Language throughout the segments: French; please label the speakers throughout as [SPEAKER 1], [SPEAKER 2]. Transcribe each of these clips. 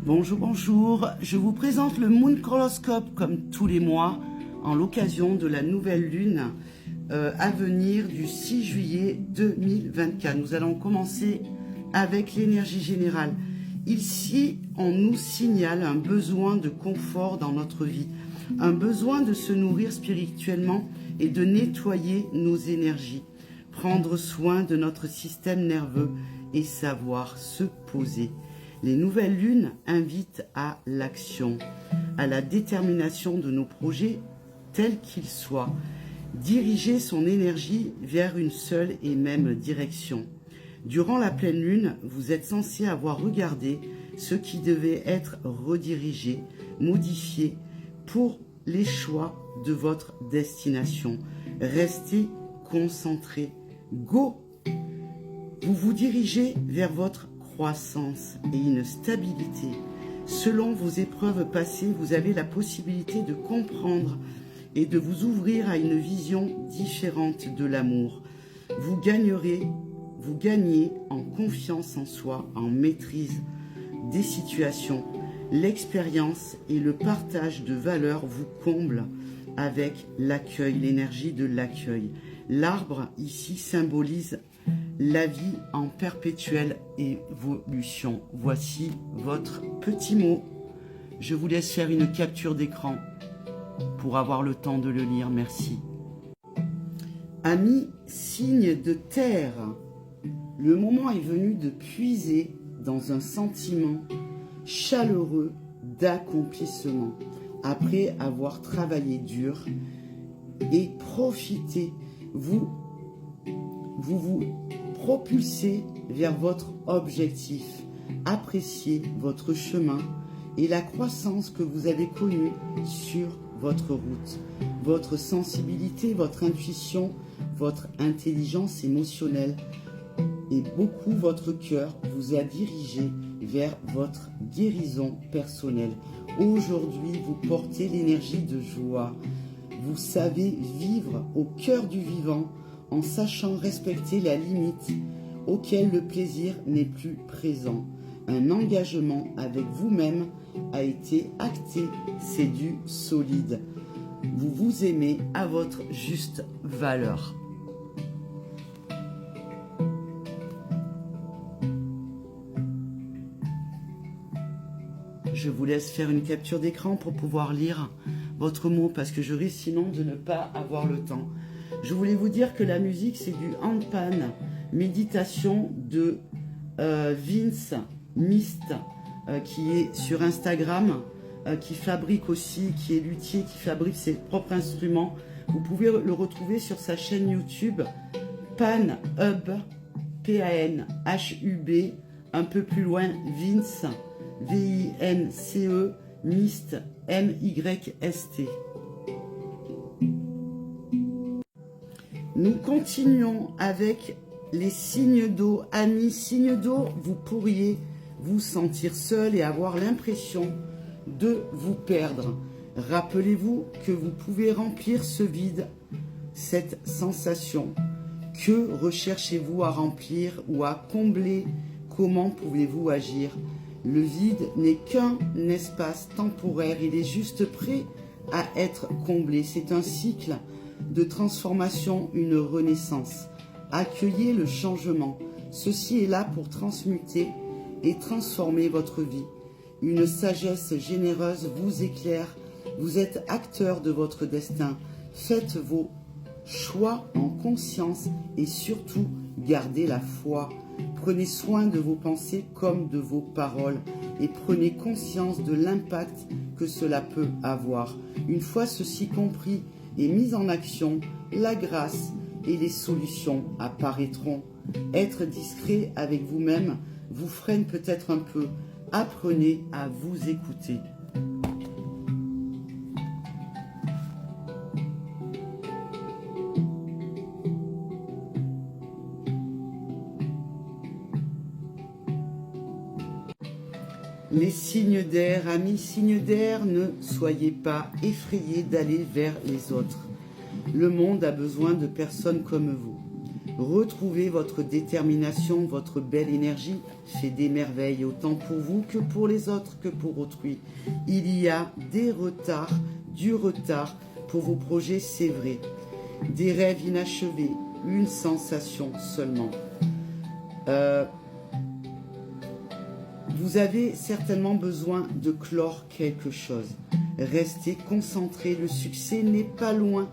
[SPEAKER 1] Bonjour, bonjour. Je vous présente le Moon Horoscope comme tous les mois en l'occasion de la nouvelle lune à venir du 6 juillet 2024. Nous allons commencer avec l'énergie générale. Ici, on nous signale un besoin de confort dans notre vie, un besoin de se nourrir spirituellement et de nettoyer nos énergies, prendre soin de notre système nerveux et savoir se poser. Les nouvelles lunes invitent à l'action, à la détermination de nos projets, tels qu'ils soient. Diriger son énergie vers une seule et même direction. Durant la pleine lune, vous êtes censé avoir regardé ce qui devait être redirigé, modifié pour les choix de votre destination. Restez concentré. Go! Vous vous dirigez vers votre croissance et une stabilité. Selon vos épreuves passées, vous avez la possibilité de comprendre et de vous ouvrir à une vision différente de l'amour. Vous gagnez en confiance en soi, en maîtrise des situations. L'expérience et le partage de valeurs vous comblent avec l'accueil, l'énergie de l'accueil. L'arbre ici symbolise la vie en perpétuelle évolution. Voici votre petit mot. Je vous laisse faire une capture d'écran pour avoir le temps de le lire. Merci. Amis, signe de terre, le moment est venu de puiser dans un sentiment chaleureux d'accomplissement après avoir travaillé dur et profitez. Vous propulsez vers votre objectif. Appréciez votre chemin et la croissance que vous avez connue sur votre route. Votre sensibilité, votre intuition, votre intelligence émotionnelle et beaucoup votre cœur vous a dirigé vers votre guérison personnelle. Aujourd'hui, vous portez l'énergie de joie. Vous savez vivre au cœur du vivant en sachant respecter la limite auquel le plaisir n'est plus présent. Un engagement avec vous-même a été acté, c'est du solide. Vous vous aimez à votre juste valeur. Je vous laisse faire une capture d'écran pour pouvoir lire votre mot parce que je risque sinon de ne pas avoir le temps. Je voulais vous dire que la musique c'est du handpan, méditation de Vince Mist qui est sur Instagram, qui fabrique aussi, qui est luthier, qui fabrique ses propres instruments. Vous pouvez le retrouver sur sa chaîne YouTube Pan Hub, P-A-N-H-U-B, un peu plus loin Vince, V-I-N-C-E, Mist, M-Y-S-T. Nous continuons avec les signes d'eau. Amis, signes d'eau, vous pourriez vous sentir seul et avoir l'impression de vous perdre. Rappelez-vous que vous pouvez remplir ce vide, cette sensation. Que recherchez-vous à remplir ou à combler? Comment pouvez-vous agir? Le vide n'est qu'un espace temporaire, il est juste prêt à être comblé. C'est un cycle de transformation, une renaissance. Accueillez le changement. Ceci est là pour transmuter et transformer votre vie. Une sagesse généreuse vous éclaire. Vous êtes acteur de votre destin. Faites vos choix en conscience et surtout gardez la foi. Prenez soin de vos pensées comme de vos paroles et prenez conscience de l'impact que cela peut avoir. Une fois ceci compris et mis en action, la grâce et les solutions apparaîtront. Être discret avec vous-même vous freine peut-être un peu. Apprenez à vous écouter. Les signes d'air, amis signes d'air, ne soyez pas effrayés d'aller vers les autres. Le monde a besoin de personnes comme vous. Retrouvez votre détermination, votre belle énergie fait des merveilles autant pour vous que pour les autres, que pour autrui. Il y a des retards, du retard pour vos projets, c'est vrai. Des rêves inachevés, une sensation seulement. Vous avez certainement besoin de clore quelque chose. Restez concentré, le succès n'est pas loin.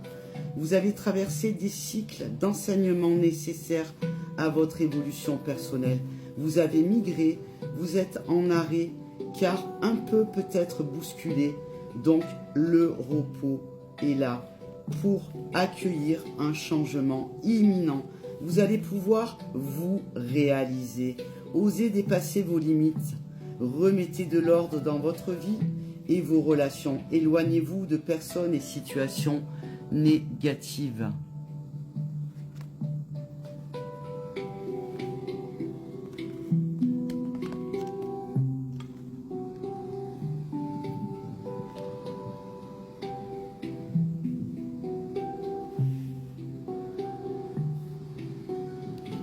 [SPEAKER 1] Vous avez traversé des cycles d'enseignement nécessaires à votre évolution personnelle. Vous avez migré, vous êtes en arrêt, car un peu peut-être bousculé. Donc le repos est là pour accueillir un changement imminent. Vous allez pouvoir vous réaliser, oser dépasser vos limites. Remettez de l'ordre dans votre vie et vos relations. Éloignez-vous de personnes et situations négatives.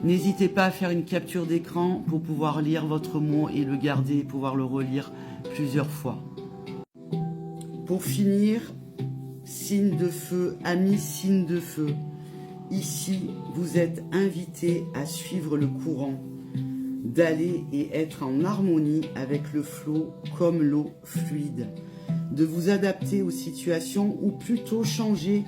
[SPEAKER 1] N'hésitez pas à faire une capture d'écran pour pouvoir lire votre mot et le garder et pouvoir le relire plusieurs fois. Pour finir, signe de feu, amis signe de feu, ici vous êtes invités à suivre le courant, d'aller et être en harmonie avec le flot comme l'eau fluide, de vous adapter aux situations ou plutôt changer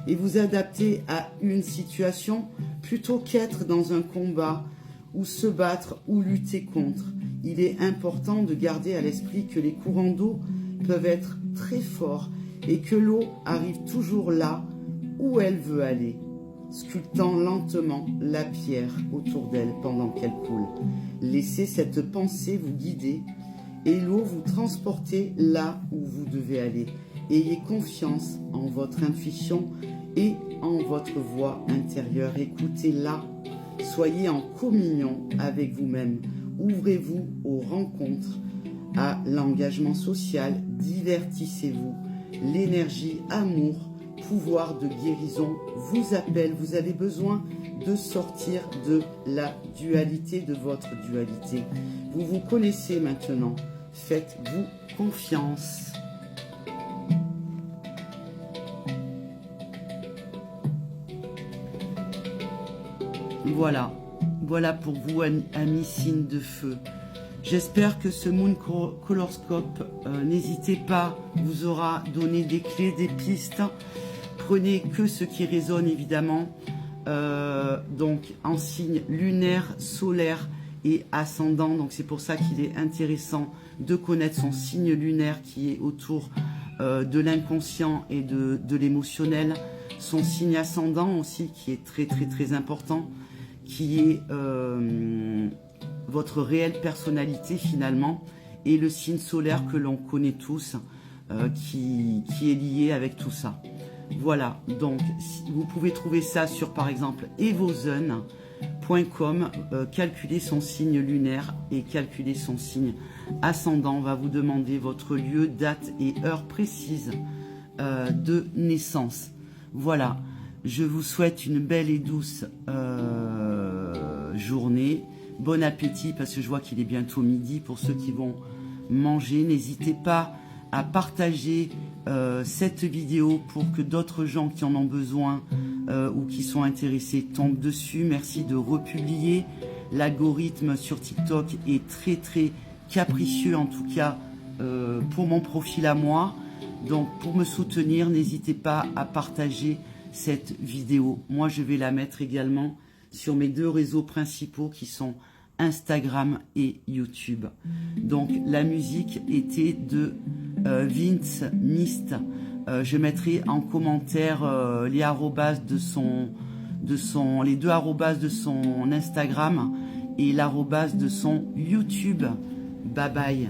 [SPEAKER 1] et vous adapter à une situation plutôt qu'être dans un combat ou se battre ou lutter contre. Il est important de garder à l'esprit que les courants d'eau peuvent être très forts et que l'eau arrive toujours là où elle veut aller, sculptant lentement la pierre autour d'elle pendant qu'elle coule. Laissez cette pensée vous guider et l'eau vous transporter là où vous devez aller. Ayez confiance en votre intuition et en votre voix intérieure. Écoutez-la. Soyez en communion avec vous-même. Ouvrez-vous aux rencontres, à l'engagement social. Divertissez-vous. L'énergie, amour, pouvoir de guérison vous appelle. Vous avez besoin de sortir de la dualité, de votre dualité. Vous vous connaissez maintenant. Faites-vous confiance. Voilà pour vous, amis signes de feu. J'espère que ce Moon Colorscope, n'hésitez pas, vous aura donné des clés, des pistes. Prenez que ce qui résonne évidemment. Donc en signe lunaire, solaire et ascendant. Donc c'est pour ça qu'il est intéressant de connaître son signe lunaire qui est autour de l'inconscient et de l'émotionnel. Son signe ascendant aussi qui est très important, qui est votre réelle personnalité finalement, et le signe solaire que l'on connaît tous, qui est lié avec tout ça. Voilà, donc vous pouvez trouver ça sur par exemple evozen.com, calculer son signe lunaire et calculer son signe ascendant. On va vous demander votre lieu, date et heure précise de naissance. Voilà, je vous souhaite une belle et douce journée. Bon appétit parce que je vois qu'il est bientôt midi pour ceux qui vont manger. N'hésitez pas à partager cette vidéo pour que d'autres gens qui en ont besoin ou qui sont intéressés tombent dessus. Merci de republier. L'algorithme sur TikTok est très capricieux, en tout cas pour mon profil à moi. Donc pour me soutenir, n'hésitez pas à partager cette vidéo. Moi je vais la mettre également sur mes deux réseaux principaux qui sont Instagram et YouTube. Donc la musique était de Vince Mist. Je mettrai en commentaire les arrobas les deux arrobas de son Instagram et l'arrobas de son YouTube. Bye bye.